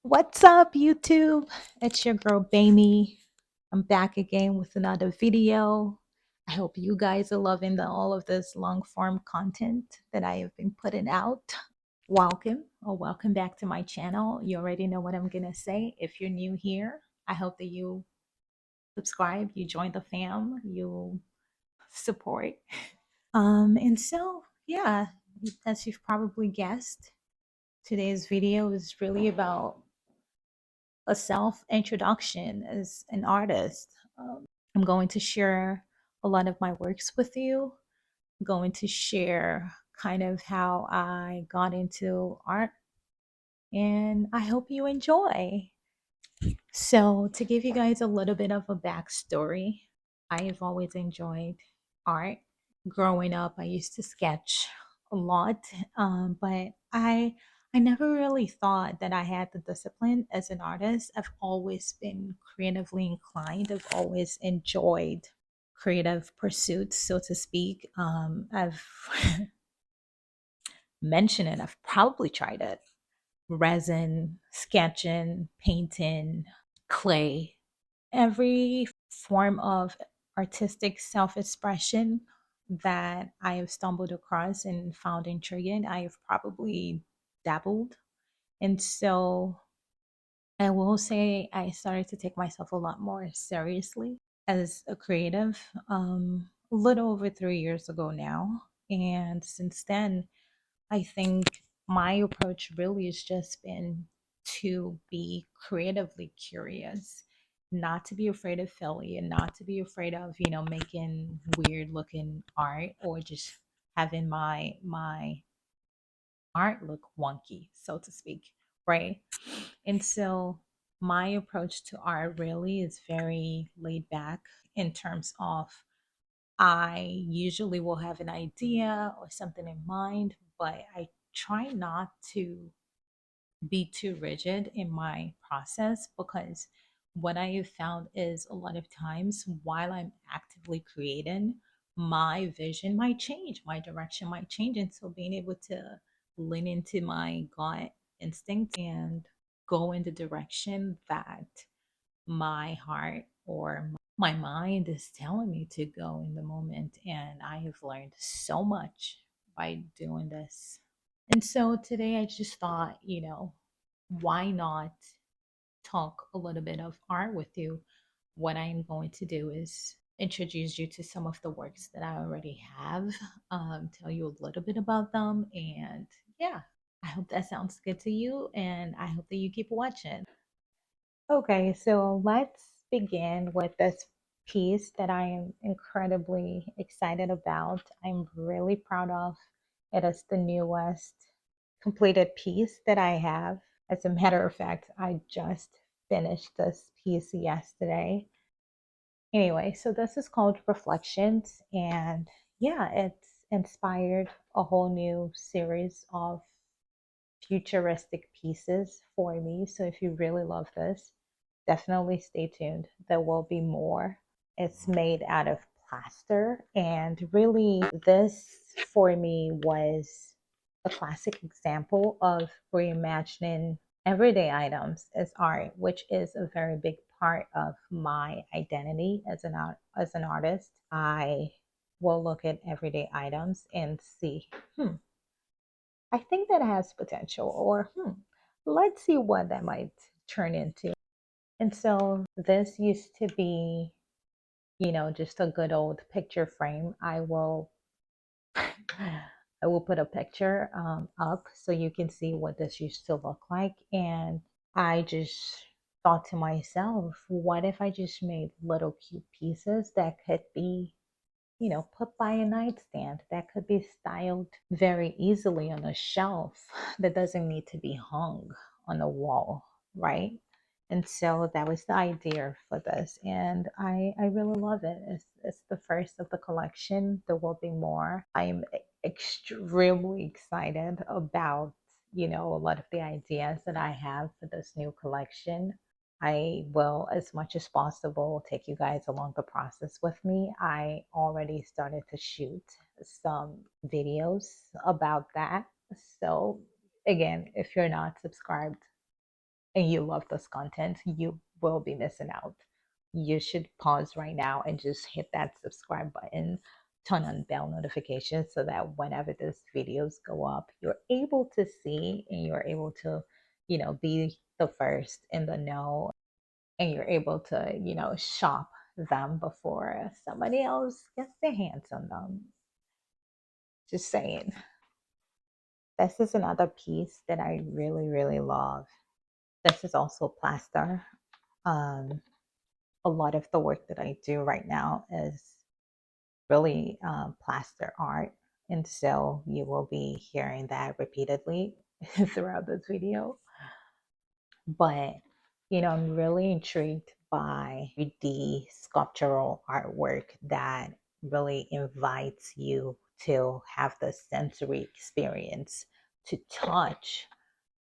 What's up, YouTube? It's your girl, Bamie. I'm back again with another video. I hope you guys are loving all of this long form content that I have been putting out. Welcome back to my channel. You already know what I'm going to say. If you're new here, I hope that you subscribe, you join the fam, you support. Yeah, as you've probably guessed, today's video is really about a self introduction as an artist. I'm going to share a lot of my works with you. I'm going to share kind of how I got into art, and I hope you enjoy. So, to give you guys a little bit of a backstory, I have always enjoyed art. Growing up, I used to sketch a lot, but I never really thought that I had the discipline as an artist. I've always been creatively inclined. I've always enjoyed creative pursuits, so to speak. I've mentioned it. I've probably tried it: resin, sketching, painting, clay, every form of artistic self expression that I have stumbled across and found intriguing, I have probably dabbled. And so I will say I started to take myself a lot more seriously as a creative a little over 3 years ago now. And since then, I think my approach really has just been to be creatively curious, not to be afraid of failure, not to be afraid of, making weird looking art or just having my art look wonky, so to speak, right? And so my approach to art really is very laid back in terms of I usually will have an idea or something in mind, but I try not to be too rigid in my process because what I have found is a lot of times while I'm actively creating, my vision might change, my direction might change. And so being able to lean into my gut instinct and go in the direction that my heart or my mind is telling me to go in the moment. And I have learned so much by doing this. And so today I just thought, why not talk a little bit of art with you? What I'm going to do is introduce you to some of the works that I already have, tell you a little bit about them. And yeah, I hope that sounds good to you. And I hope that you keep watching. Okay, so let's begin with this piece that I am incredibly excited about. I'm really proud of. It is the newest completed piece that I have. As a matter of fact, I just finished this piece yesterday. Anyway, so this is called Reflections, and yeah, it's inspired a whole new series of futuristic pieces for me. So if you really love this, definitely stay tuned. There will be more. It's made out of plaster, and really, this for me was a classic example of reimagining everyday items as art, which is a very big part of my identity as an artist. I will look at everyday items and see, I think that has potential, or let's see what that might turn into. And so this used to be, just a good old picture frame. I will put a picture up so you can see what this used to look like. And I just thought to myself, what if I just made little cute pieces that could be, put by a nightstand, that could be styled very easily on a shelf, that doesn't need to be hung on a wall, right? And so that was the idea for this. And I really love it. It's the first of the collection. There will be more. I'm extremely excited about, a lot of the ideas that I have for this new collection. I will, as much as possible, take you guys along the process with me. I already started to shoot some videos about that. So, again, if you're not subscribed, and you love this content, you will be missing out. You should pause right now and just hit that subscribe button, turn on bell notifications so that whenever these videos go up, you're able to see and you're able to, be the first in the know, and you're able to, shop them before somebody else gets their hands on them. Just saying. This is another piece that I really, really love. This is also plaster. Um, a lot of the work that I do right now is really plaster art. And so you will be hearing that repeatedly throughout this video. But, I'm really intrigued by the sculptural artwork that really invites you to have the sensory experience to touch,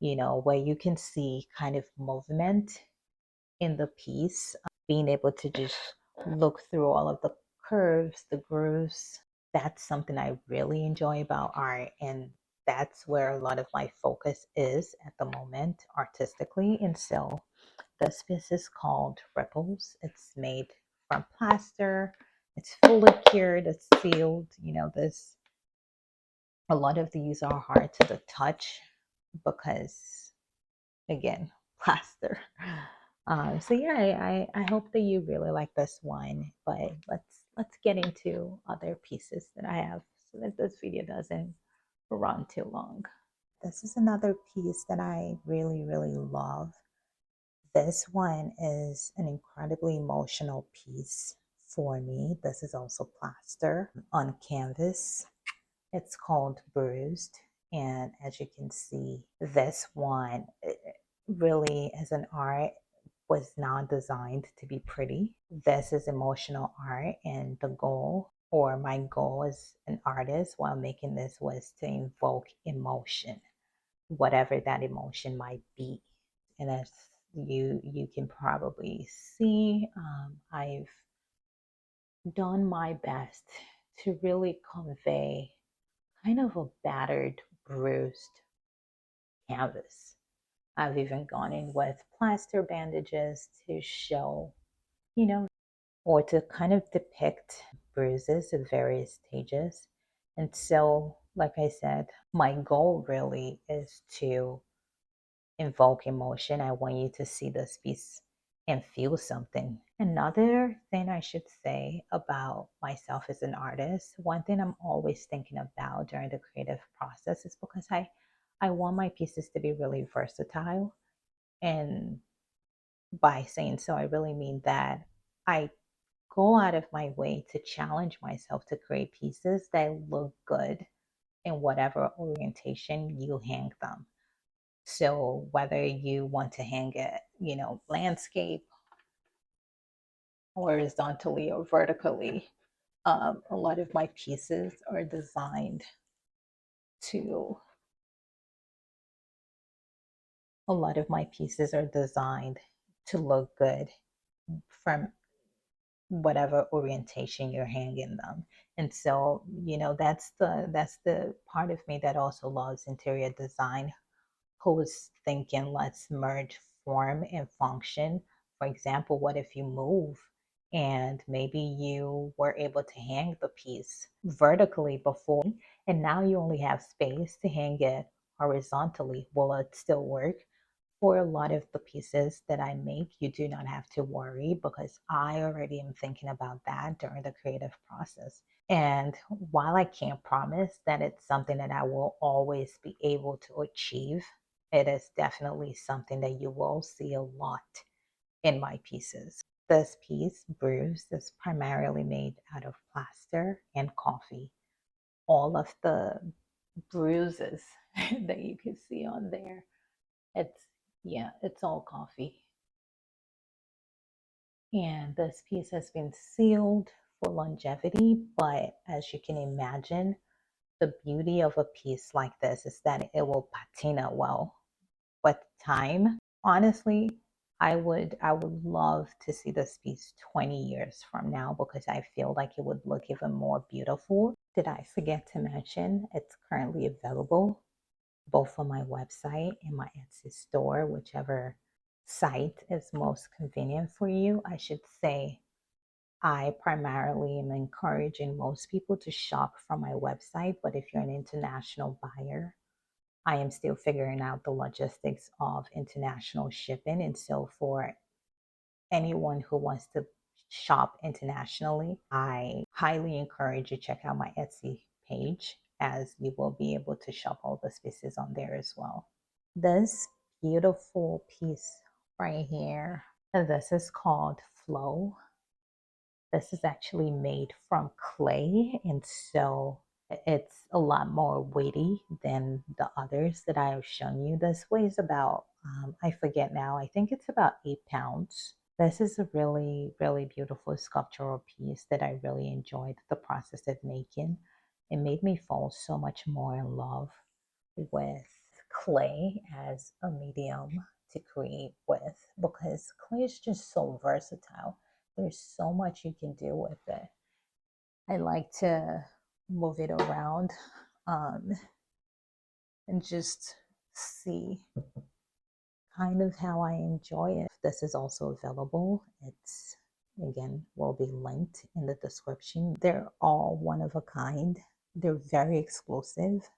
where you can see kind of movement in the piece, being able to just look through all of the curves, the grooves. That's something I really enjoy about art. And that's where a lot of my focus is at the moment artistically. And so this piece is called Ripples. It's made from plaster. It's fully cured, it's sealed. This a lot of these are hard to the touch because again, plaster. So yeah, I hope that you really like this one, but let's get into other pieces that I have so that this video doesn't run too long. This is another piece that I really, really love. This one is an incredibly emotional piece for me. This is also plaster on canvas. It's called Bruised. And as you can see, this one really, as an art, was not designed to be pretty. This is emotional art, and the goal, or my goal as an artist while making this, was to invoke emotion, whatever that emotion might be. And as you can probably see, I've done my best to really convey kind of a battered, bruised canvas. I've even gone in with plaster bandages to show, you know, or to kind of depict bruises at various stages. And so, like I said, my goal really is to invoke emotion. I want you to see this piece and feel something. Another thing I should say about myself as an artist, one thing I'm always thinking about during the creative process is because I want my pieces to be really versatile. And by saying so, I really mean that I go out of my way to challenge myself to create pieces that look good in whatever orientation you hang them. So whether you want to hang it, landscape, horizontally or vertically, a lot of my pieces are designed to, a lot of my pieces are designed to look good from whatever orientation you're hanging them. And so, that's the part of me that also loves interior design, who's thinking, let's merge form and function. For example, what if you move and maybe you were able to hang the piece vertically before, and now you only have space to hang it horizontally? Will it still work? For a lot of the pieces that I make, you do not have to worry because I already am thinking about that during the creative process. And while I can't promise that it's something that I will always be able to achieve, it is definitely something that you will see a lot in my pieces. This piece, Bruised, is primarily made out of plaster and coffee. All of the bruises that you can see on there, it's, yeah, it's all coffee. And this piece has been sealed for longevity, but as you can imagine, the beauty of a piece like this is that it will patina well with time. Honestly, I would love to see this piece 20 years from now because I feel like it would look even more beautiful. Did I forget to mention it's currently available both on my website and my Etsy store, whichever site is most convenient for you. I should say I primarily am encouraging most people to shop from my website, but if you're an international buyer, I am still figuring out the logistics of international shipping. And so, for anyone who wants to shop internationally, I highly encourage you to check out my Etsy page, as you will be able to shop all the pieces on there as well. This beautiful piece right here, this is called Flow. This is actually made from clay, and so it's a lot more weighty than the others that I have shown you. This weighs about, I forget now, I think it's about 8 pounds. This is a really, really beautiful sculptural piece that I really enjoyed the process of making. It made me fall so much more in love with clay as a medium to create with, because clay is just so versatile. There's so much you can do with it. I like to move it around um, and just see kind of how I enjoy it. This is also available. It's, again, will be linked in the description. They're all one of a kind. They're very exclusive.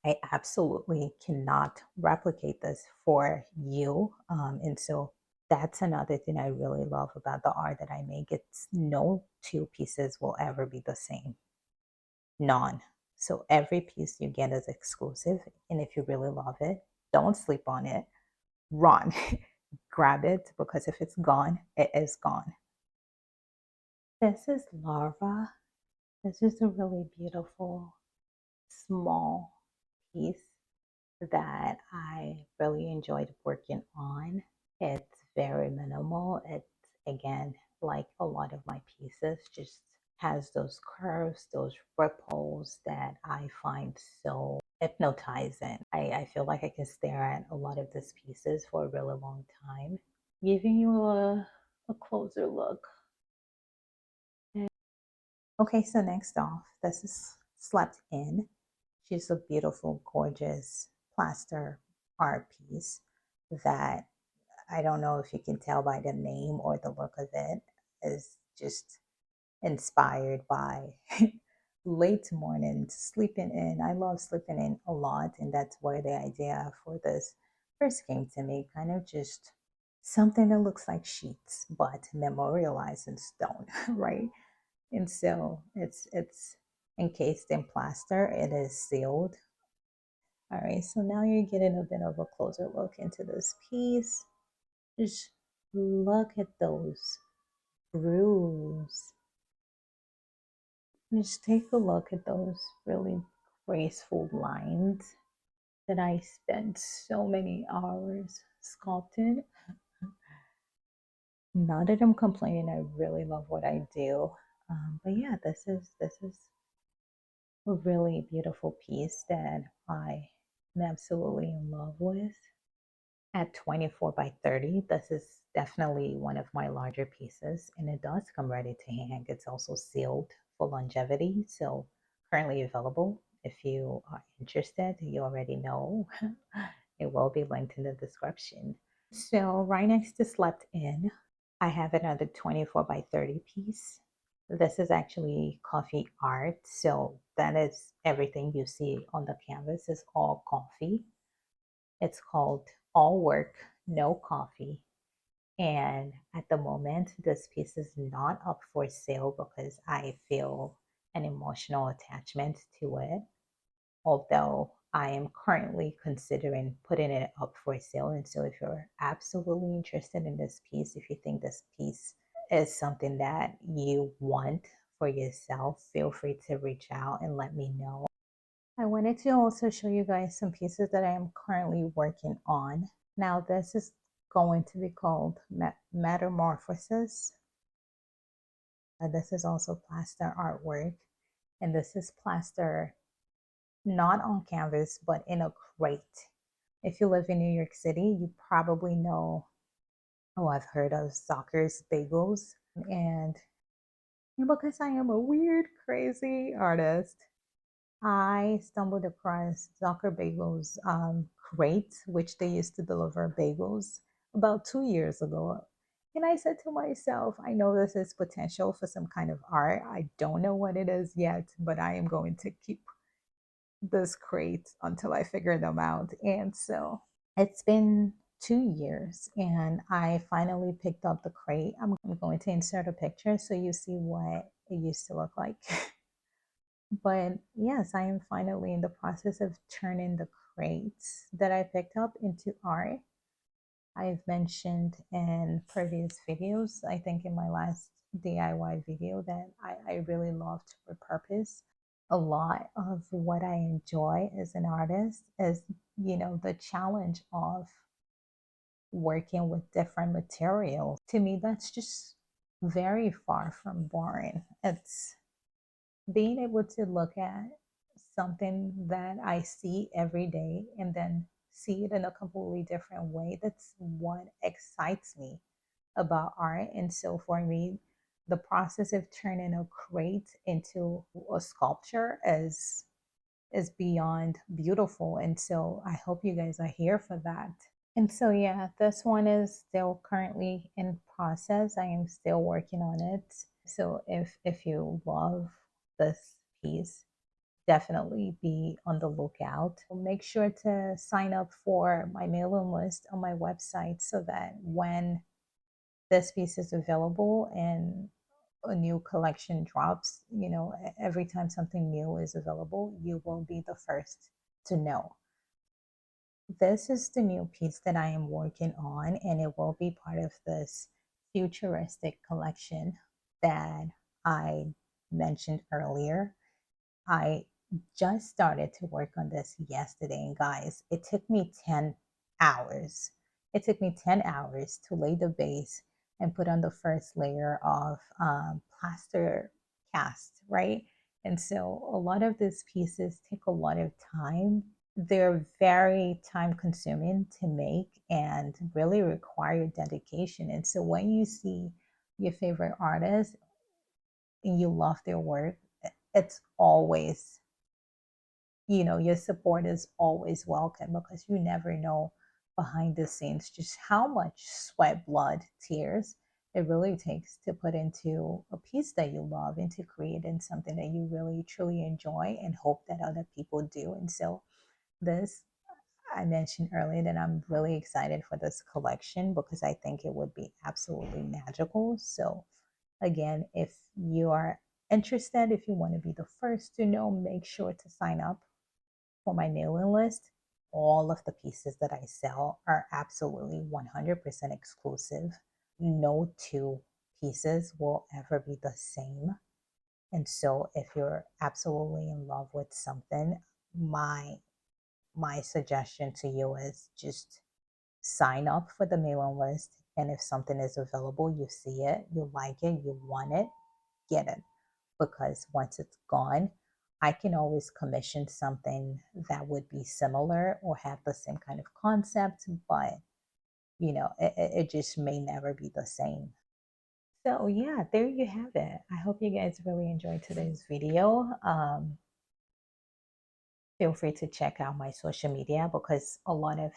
I absolutely cannot replicate this for you. And so that's another thing I really love about the art that I make. It's no two pieces will ever be the same. None. So every piece you get is exclusive. And if you really love it, don't sleep on it. Run. Grab it, because if it's gone, it is gone. This is Larva. This is a really beautiful, small piece that I really enjoyed working on. It's very minimal. It's, again, like a lot of my pieces, just has those curves, those ripples that I find so hypnotizing. I feel like I can stare at a lot of these pieces for a really long time. Giving you a closer look. Okay, so next off, this is Slept In. She's a beautiful, gorgeous plaster art piece that, I don't know if you can tell by the name or the look of it, is just inspired by late mornings, sleeping in. I love sleeping in a lot, and that's where the idea for this first came to me. Kind of just something that looks like sheets, but memorialized in stone, right? And so it's encased in plaster. It is sealed. All right, so now you're getting a bit of a closer look into this piece. Just look at those grooves. Just take a look at those really graceful lines that I spent so many hours sculpting. Not that I'm complaining, I really love what I do. But yeah, this is a really beautiful piece that I am absolutely in love with. At 24 by 30, this is definitely one of my larger pieces, and it does come ready to hang. It's also sealed for longevity, so currently available. If you are interested, you already know. It will be linked in the description. So right next to Slept In, I have another 24 by 30 piece. This is actually coffee art. So that is everything you see on the canvas is all coffee. It's called All Work, No Coffee. And at the moment, this piece is not up for sale because I feel an emotional attachment to it. Although I am currently considering putting it up for sale. And so, if you're absolutely interested in this piece, if you think this piece is something that you want for yourself, feel free to reach out and let me know. I wanted to also show you guys some pieces that I am currently working on. Now, this is going to be called Metamorphosis. This is also plaster artwork, and this is plaster not on canvas, but in a crate. If you live in New York City, you probably know, oh, I've heard of Zucker's Bagels. And because I am a weird, crazy artist, I stumbled across Zucker Bagels crates, which they used to deliver bagels about 2 years ago. And I said to myself, I know this is potential for some kind of art. I don't know what it is yet, but I am going to keep this crate until I figure them out. And so it's been 2 years and I finally picked up the crate. I'm going to insert a picture so you see what it used to look like. But yes, I am finally in the process of turning the crates that I picked up into art. I've mentioned in previous videos, I think in my last DIY video, that I really love to repurpose a lot of what I enjoy as an artist is, the challenge of working with different materials. To me, that's just very far from boring. It's being able to look at something that I see every day and then see it in a completely different way. That's what excites me about art. And so for me, the process of turning a crate into a sculpture is beyond beautiful. And so I hope you guys are here for that. And so yeah, this one is still currently in process. I am still working on it. So if you love this piece, definitely be on the lookout. Make sure to sign up for my mailing list on my website so that when this piece is available and a new collection drops, every time something new is available, you will be the first to know. This is the new piece that I am working on, and it will be part of this futuristic collection that I mentioned earlier. I just started to work on this yesterday, and guys, it took me 10 hours. It took me 10 hours to lay the base and put on the first layer of plaster cast, right? And so a lot of these pieces take a lot of time. They're very time consuming to make and really require dedication. And so when you see your favorite artist and you love their work, it's always, your support is always welcome because you never know behind the scenes just how much sweat, blood, tears it really takes to put into a piece that you love, into creating something that you really truly enjoy and hope that other people do. And so this, I mentioned earlier that I'm really excited for this collection because I think it would be absolutely magical. So again, if you are interested, if you want to be the first to know, make sure to sign up for my mailing list. All of the pieces that I sell are absolutely 100% exclusive. No two pieces will ever be the same. And so if you're absolutely in love with something, my suggestion to you is just sign up for the mailing list. And if something is available, you see it, you like it, you want it, get it. Because once it's gone, I can always commission something that would be similar or have the same kind of concept, but it just may never be the same. So yeah, there you have it. I hope you guys really enjoyed today's video. Feel free to check out my social media because a lot of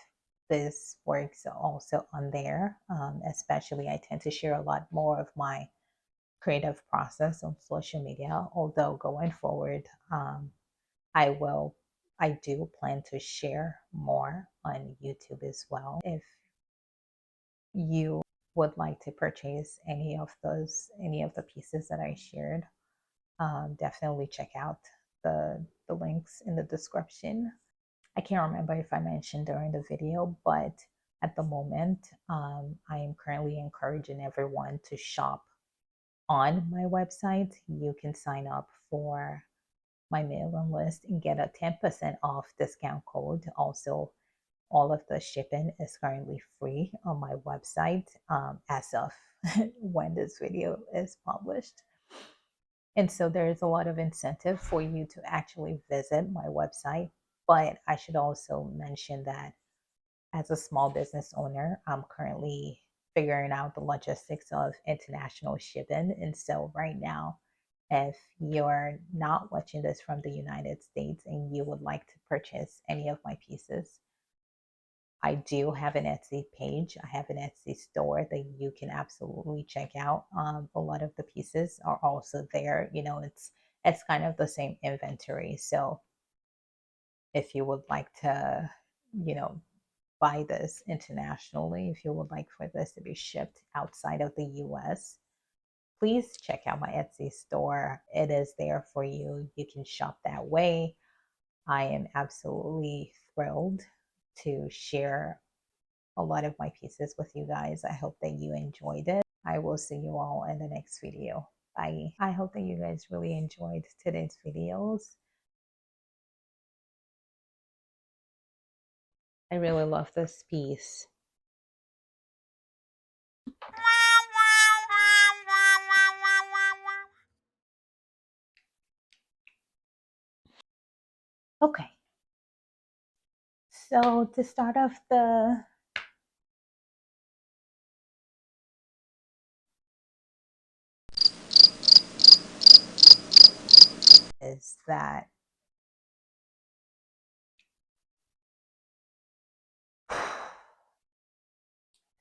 this works are also on there. Especially, I tend to share a lot more of my creative process on social media. Although going forward, I will, I do plan to share more on YouTube as well. If you would like to purchase any of the pieces that I shared, definitely check out the links in the description. I can't remember if I mentioned during the video, but at the moment, I am currently encouraging everyone to shop on my website. You can sign up for my mailing list and get a 10% off discount code. Also, all of the shipping is currently free on my website as of when this video is published. And so there's a lot of incentive for you to actually visit my website. But I should also mention that as a small business owner, I'm currently figuring out the logistics of international shipping. And so right now, if you're not watching this from the United States and you would like to purchase any of my pieces, I do have an Etsy page. I have an Etsy store that you can absolutely check out. A lot of the pieces are also there. You know, it's kind of the same inventory. So if you would like to, you know, buy this internationally, if you would like for this to be shipped outside of the US, please check out my Etsy store. It is there for you. You can shop that way. I am absolutely thrilled to share a lot of my pieces with you guys. I hope that you enjoyed it. I will see you all in the next video. Bye. I hope that you guys really enjoyed today's videos. I really love this piece. Okay, so to start off the is that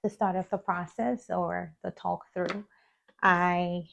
to start off the process or the talk through, I